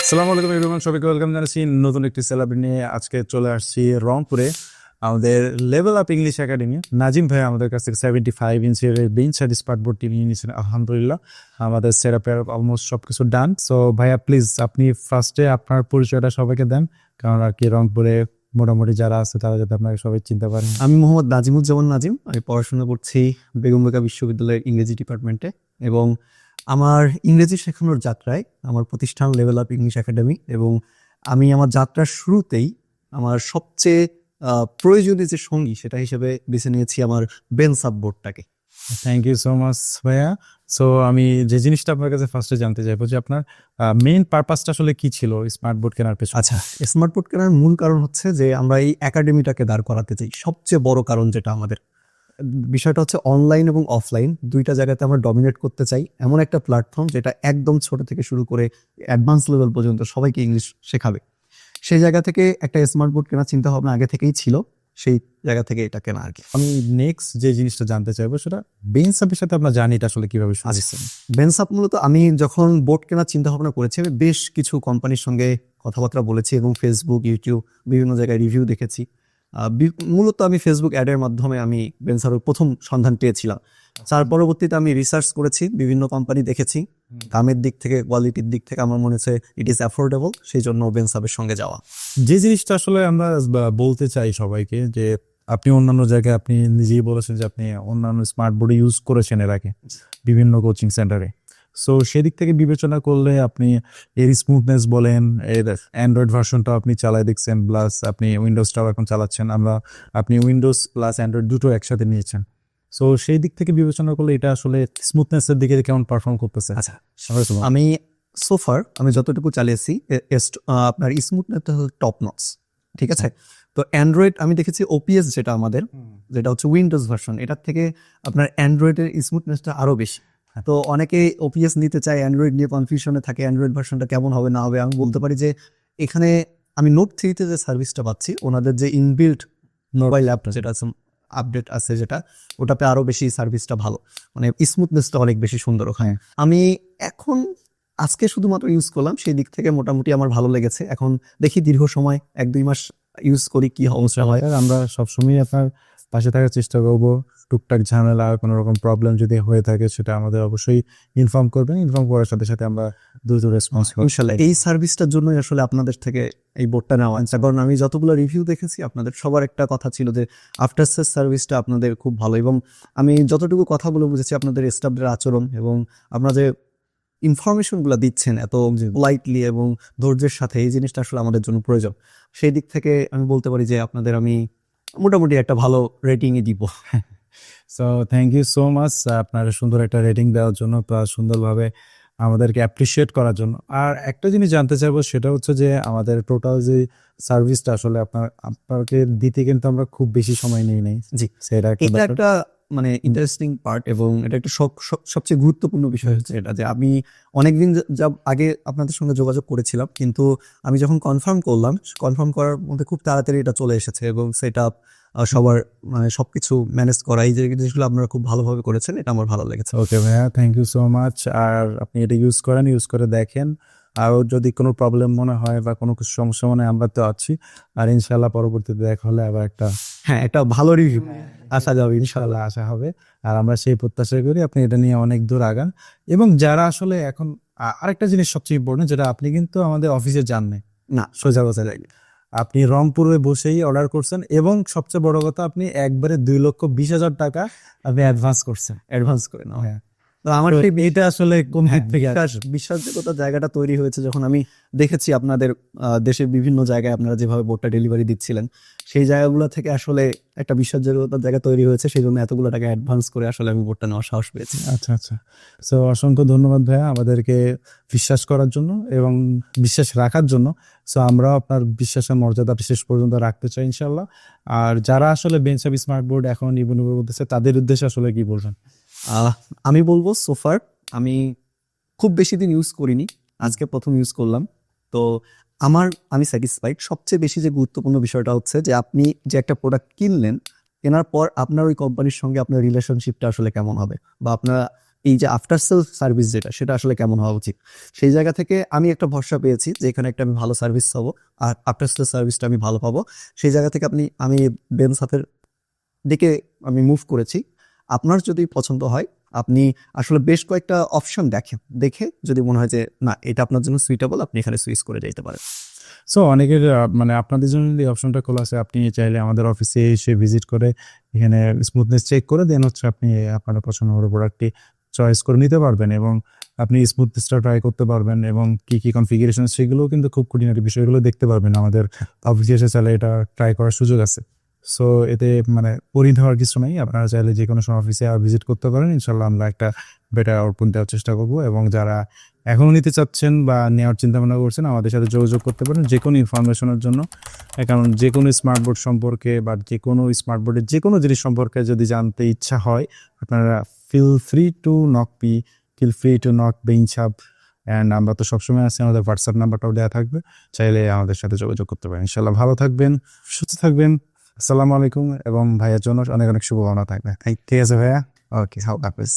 আসসালামু আলাইকুম এভরিওয়ান, সবাইকে ওয়েলকাম জানাচ্ছি নতুন একটি সেলাব্রিটি নিয়ে। আজকে চলে আসছি রংপুরে আমাদের level up English academy. Nazim ভাই আমাদের কাছ থেকে 75 ইঞ্চের বেঞ্চ আর স্মার্টবোর্ডটি নিয়ে নিয়েছেন। আলহামদুলিল্লাহ আমাদের সেটআপের অলমোস্ট সবকিছু ডান। সো ভাইয়া প্লিজ আপনি ফার্স্টে আপনার পরিচয়টা সবাইকে দেন, কারণ আর কি রংপুরে মোটামুটি যারা আছে তারা যাতে আপনাকে সবাই চিনতে পারেন। আমি মোহাম্মদ নাজিমুজ্জামান নাজিম। আমি পড়াশোনা করছি বেগম রোকেয়া বিশ্ববিদ্যালয়ের ইংরেজি ডিপার্টমেন্টে এবং আমার ইংরেজি শেখানোর যাত্রায় আমার প্রতিষ্ঠান লেভেল আপ ইংলিশ একাডেমি, এবং আমি আমার যাত্রার শুরুতেই আমার সবচেয়ে প্রয়োজনীয় যে সঙ্গী সেটা হিসেবে বেছে নিয়েছি আমার বেনসাপ বোর্ডটাকে। থ্যাংক ইউ সো মাচ ভাইয়া। সো আমি যে জিনিসটা আপনার কাছে ফার্স্টে জানতে চাইবো যে আপনার মেইন পারপাসটা আসলে কি ছিল স্মার্ট বোর্ড কেনার পেছনে? আচ্ছা, স্মার্ট বোর্ড কেনার মূল কারণ হচ্ছে যে আমরা এই একাডেমিটাকে দাঁড় করাতে চাই। সবচেয়ে বড় কারণ যেটা আমাদের বিষয়টা হচ্ছে অনলাইন এবং অফলাইন দুইটা জায়গাতে আমরা ডমিনেট করতে চাই এমন একটা প্ল্যাটফর্ম যেটা একদম ছোট থেকে শুরু করে অ্যাডভান্স লেভেল পর্যন্ত সবাইকে ইংলিশ শেখাবে। সেই জায়গা থেকে একটা স্মার্ট বোর্ড কেনার চিন্তা ভাবনা আগে থেকেই ছিল, সেই জায়গা থেকে এটা কেনা আর কি। আমি নেক্সট যে জিনিসটা জানতে চাইবো সেটা বেনসাপের সাথে আপনার জার্নিটা আসলে কিভাবে শুরু হয়েছে? বেনসাপ মূলত আমি যখন বোর্ড কেনার চিন্তা ভাবনা করেছি আমি বেশ কিছু কোম্পানির সঙ্গে কথাবার্তা বলেছি এবং ফেসবুক, ইউটিউব বিভিন্ন জায়গায় রিভিউ দেখেছি। মূলত আমি ফেসবুক অ্যাডের মাধ্যমে আমি বেনসাপের প্রথম সন্ধান পেয়েছিলাম। তার পরবর্তীতে আমি রিসার্চ করেছি, বিভিন্ন কোম্পানি দেখেছি, দামের দিক থেকে কোয়ালিটির দিক থেকে আমার মনে হচ্ছে ইট ইজ অ্যাফোর্ডেবল, সেই জন্য বেনসাপের সঙ্গে যাওয়া। যে জিনিসটা আসলে আমরা বলতে চাই সবাইকে যে আপনি অন্যান্য জায়গায় আপনি নিজেই বলেছেন যে আপনি অন্যান্য স্মার্ট বোর্ড ইউজ করেছেন এর আগে বিভিন্ন কোচিং সেন্টারে। সো সেদিক থেকে বিবেচনা করলে আপনি এর স্মুথনেস বলেন, এর অ্যান্ড্রয়েড ভার্সনটা আপনি চালায় দেখছেন, প্লাস আপনি উইন্ডোজটাও এখন চালাচ্ছেন, আপনি উইন্ডোজ প্লাস অ্যান্ড্রয়েড দুটো একসাথে নিয়েছেন। সো সেই দিক থেকে বিবেচনা করলে এটা আসলে স্মুথনেসের দিকে কেমন পারফর্ম করতেছে? আচ্ছা, আমি সোফার আমি যতটুকু চালিয়েছি আপনার স্মুথনেসটা হচ্ছে টপ নটস, ঠিক আছে। তো অ্যান্ড্রয়েড আমি দেখেছি ওপিএস যেটা আমাদের, যেটা হচ্ছে উইন্ডোজ ভার্সন, এটার থেকে আপনার অ্যান্ড্রয়েডের স্মুথনেসটা আরো বেশি। তো অনেকে ওপিএস নিতে চায়, অ্যান্ড্রয়েড নিয়ে কনফিউশনে থাকে অ্যান্ড্রয়েড ভার্সনটা কেমন হবে না হবে। আমি বলতে পারি যে এখানে আমি নোট 3-তে যে সার্ভিসটা পাচ্ছি, ওনাদের যে ইনবিল্ট মোবাইল অ্যাপ যেটা আছে, আপডেট আছে যেটা, ওটাতে আরো বেশি সার্ভিসটা ভালো, মানে স্মুথনেসটা অনেক বেশি সুন্দর ওখানে। আমি এখন আজকে শুধুমাত্র ইউজ করলাম, সেই দিক থেকে মোটামুটি আমার ভালো লেগেছে। এখন দেখি দীর্ঘ সময় 1-2 মাস ইউজ করি কি সমস্যা হয়। আমরা সবসময় আপনার পাশে থাকার চেষ্টা করবো। টুকটাক ঝামেলা কোনো রকম প্রবলেম যদি হয়ে থাকে সেটা আমাদের অবশ্যই ইনফর্ম করবেন। ইনফর্ম করার সাথে সাথে আমরা দ্রুত রেসপন্স করব ইনশাআল্লাহ। এই সার্ভিসটার জন্যই আসলে আপনাদের থেকে এই বোর্ডটা নেওয়া। কারণ আমি যতগুলো রিভিউ দেখেছি আপনাদের সবার একটা কথা ছিল যে আফটার সেল সার্ভিসটা আপনাদের খুব ভালো, এবং আমি যতটুকু কথা বলে বুঝেছি আপনাদের স্টাফদের আচরণ এবং আপনারা যে ইনফরমেশনগুলো দিচ্ছেন এত লাইটলি এবং ধৈর্যের সাথে, এই জিনিসটা আসলে আমাদের জন্য প্রয়োজন। সেই দিক থেকে আমি বলতে পারি যে আপনাদের আমি মোটামুটি একটা ভালো রেটিংই দিব। So thank you so much আপনার সুন্দর একটা রেটিং দেওয়ার জন্য, প্লাস সুন্দরভাবে আমাদেরকে অ্যাপ্রিসিয়েট করার জন্য। আর একটা জিনিস জানতে চাইবো সেটা হচ্ছে যে আমাদের টোটাল যে সার্ভিসটা আসলে আপনাকে দিতে কিন্তু আমরা খুব বেশি সময় নিই নাই। জি, সেটা এটা একটা মানে ইন্টারেস্টিং পার্ট, এবং এটা একটা সবচেয়ে গুরুত্বপূর্ণ বিষয় হচ্ছে এটা যে আমি অনেকদিন আগে আপনাদের সঙ্গে যোগাযোগ করেছিলাম, কিন্তু আমি যখন কনফার্ম করার মধ্যে খুব তাড়াতাড়ি এটা চলে এসেছে, এবং সেটা সবার মানে সবকিছু ম্যানেজ করা, এই যে জিনিসগুলো আপনারা খুব ভালোভাবে করেছেন, এটা আমার ভালো লেগেছে। ওকে ভাইয়া, থ্যাংক ইউ সো মাচ। আর আপনি এটা ইউজ করে দেখেন, আর যদি কোনো প্রবলেম মনে হয় বা কোনো কিছু সমস্যা মনে হয় আমরা তো আছি। আর ইনশাল্লাহ পরবর্তীতে দেখা হলে আবার একটা ভালো রিভিউ আসা যাবে ইনশাল্লাহ আশা হবে। আর আমরা সেই প্রত্যাশা করি আপনি এটা নিয়ে অনেক দূর আগান। এবং যারা আসলে এখন আরেকটা জিনিস সবচেয়ে ইম্পর্টেন্ট, যেটা আপনি কিন্তু আমাদের অফিসে যান না, সোজা কথা যাই, আপনি রংপুরে বসেই অর্ডার করছেন, এবং সবচেয়ে বড় কথা আপনি একবারে 2,20,000 টাকা আপনি অ্যাডভান্স করে নাও। হ্যাঁ, তো আমার এটা আসলে কোন দিক থেকে বিশ্বাসযোগ্যতার জায়গাটা তৈরি হয়েছে যখন আমি দেখেছি আপনাদের দেশের বিভিন্ন জায়গায় আপনারা যেভাবে বোর্ডটা ডেলিভারি দিচ্ছিলেন, সেই জায়গাগুলো থেকে আসলে একটা বিশ্বাসযোগ্যতার জায়গা তৈরি হয়েছে। সেই জন্য এতগুলো টাকা অ্যাডভান্স করে আসলে আমি বোর্ডটা নেওয়ার সাহস পেয়েছি। আচ্ছা। সো অসংখ্য ধন্যবাদ ভাইয়া আমাদেরকে বিশ্বাস করার জন্য এবং বিশ্বাস রাখার জন্য। সো আমরাও আপনার বিশ্বাসের মর্যাদা শেষ পর্যন্ত রাখতে চাই ইনশাল্লাহ। আর যারা আসলে বেনসাপ স্মার্ট বোর্ড এখন নিবো বলতেছে তাদের উদ্দেশ্যে আসলে কি বলবেন? আমি বলবো সোফার আমি খুব বেশি দিন ইউজ করিনি, আজকে প্রথম ইউজ করলাম, তো আমি স্যাটিসফাইড। সবচেয়ে বেশি যে গুরুত্বপূর্ণ বিষয়টা হচ্ছে যে আপনি যে একটা প্রোডাক্ট কিনলেন, কেনার পর আপনার ওই কোম্পানির সঙ্গে আপনার রিলেশনশিপটা আসলে কেমন হবে, বা আপনারা এই যে আফটার সেল সার্ভিস যেটা, সেটা আসলে কেমন হওয়া উচিত, সেই জায়গা থেকে আমি একটা ভরসা পেয়েছি যে এখানে একটা আমি ভালো সার্ভিস পাবো আর আফটার সেল সার্ভিসটা আমি ভালো পাবো। সেই জায়গা থেকে আমি বেনসাফের দিকে আমি মুভ করেছি। আপনার যদি পছন্দ হয়, আপনি আসলে বেশ কয়েকটা অপশন দেখে যদি মনে হয় যে না এটা আপনার জন্য সুইটেবল, আপনি এখানে সুইচ করে যেতে পারেন। সো অনেকের মানে আপনাদের জন্য এই অপশনটা খোলা আছে, আপনি চাইলে আমাদের অফিসে এসে ভিজিট করে এখানে স্মুথনেস চেক করে দেন হচ্ছে আপনি আপনার পছন্দ মতো প্রোডাক্টটি চয়েস করে নিতে পারবেন এবং আপনি স্মুথনেসটা ট্রাই করতে পারবেন এবং কি কি কনফিগারেশন সেগুলো কিন্তু খুব খুঁটিনাটি বিষয়গুলো দেখতে পারবেন। আমাদের অফিসে এসে চাইলে এটা ট্রাই করার সুযোগ আছে। সো এতে মানে পরিণত হওয়ার কিছু নাই, আপনারা চাইলে যে কোনো সময় অফিসে ভিজিট করতে পারেন। ইনশাল্লাহ আমরা একটা বেটার আউটপুট দেওয়ার চেষ্টা করবো এবং যারা এখনো নিতে চাচ্ছেন বা নেওয়ার চিন্তা ভাবনা করছেন আমাদের সাথে যোগাযোগ করতে পারেন যে কোনো ইনফরমেশনের জন্য। কারণ যে কোনো স্মার্টবোর্ড সম্পর্কে বা যে কোনো স্মার্টবোর্ডের যে কোনো জিনিস সম্পর্কে যদি জানতে ইচ্ছা হয়, আপনারা ফিল ফ্রি টু নক বেইনছাপ। অ্যান্ড আমরা তো সবসময় আছি, আমাদের হোয়াটসঅ্যাপ নাম্বারটাও দেওয়া থাকবে, চাইলে আমাদের সাথে যোগাযোগ করতে পারেন। ইনশাল্লাহ ভালো থাকবেন, সুস্থ থাকবেন। আসসালামু আলাইকুম এবং ভাইয়ার জন্য অনেক অনেক শুভকামনা থাকবে। ঠিক আছে ভাইয়া, ওকে, হাফেজ।